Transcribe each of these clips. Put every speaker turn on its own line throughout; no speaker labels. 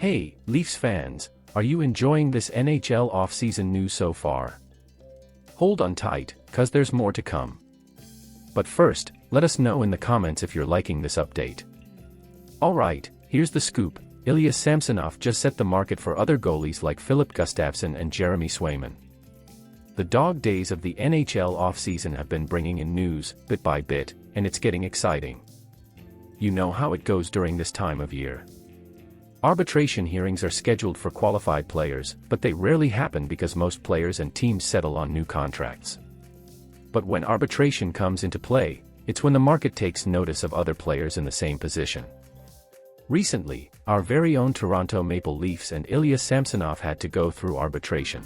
Hey, Leafs fans, are you enjoying this NHL offseason news so far? Hold on tight, cause there's more to come. But first, let us know in the comments if you're liking this update. Alright, here's the scoop. Ilya Samsonov just set the market for other goalies like Filip Gustafson and Jeremy Swayman. The dog days of the NHL offseason have been bringing in news, bit by bit, and it's getting exciting. You know how it goes during this time of year. Arbitration hearings are scheduled for qualified players, but they rarely happen because most players and teams settle on new contracts. But when arbitration comes into play, it's when the market takes notice of other players in the same position. Recently, our very own Toronto Maple Leafs and Ilya Samsonov had to go through arbitration.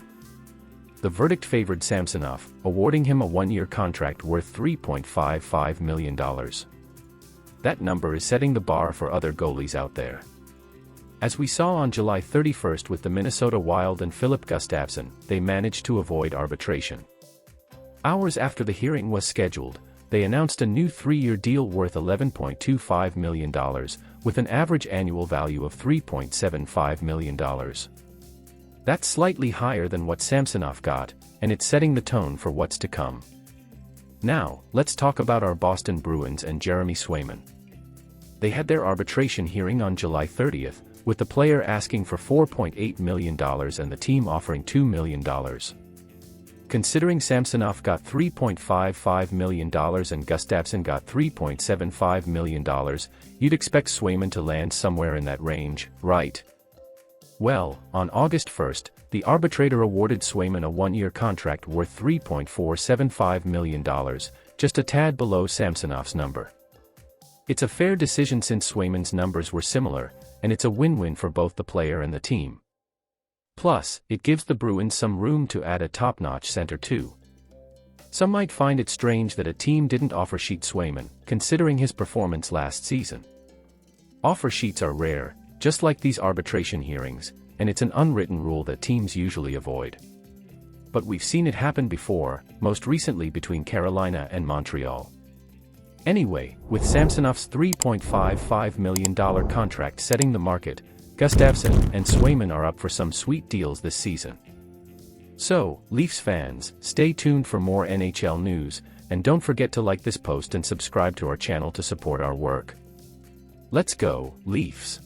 The verdict favored Samsonov, awarding him a one-year contract worth $3.55 million. That number is setting the bar for other goalies out there. As we saw on July 31st with the Minnesota Wild and Filip Gustafson, they managed to avoid arbitration. Hours after the hearing was scheduled, they announced a new 3-year deal worth $11.25 million, with an average annual value of $3.75 million. That's slightly higher than what Samsonov got, and it's setting the tone for what's to come. Now, let's talk about our Boston Bruins and Jeremy Swayman. They had their arbitration hearing on July 30th, with the player asking for $4.8 million and the team offering $2 million. Considering Samsonov got $3.55 million and Gustafson got $3.75 million, you'd expect Swayman to land somewhere in that range, right? Well, on August 1st, the arbitrator awarded Swayman a one-year contract worth $3.475 million, just a tad below Samsonov's number. It's a fair decision since Swayman's numbers were similar, and it's a win-win for both the player and the team. Plus, it gives the Bruins some room to add a top-notch center too. Some might find it strange that a team didn't offer sheet Swayman, considering his performance last season. Offer sheets are rare, just like these arbitration hearings, and it's an unwritten rule that teams usually avoid. But we've seen it happen before, most recently between Carolina and Montreal. Anyway, with Samsonov's $3.55 million contract setting the market, Gustafson and Swayman are up for some sweet deals this season. So, Leafs fans, stay tuned for more NHL news, and don't forget to like this post and subscribe to our channel to support our work. Let's go, Leafs!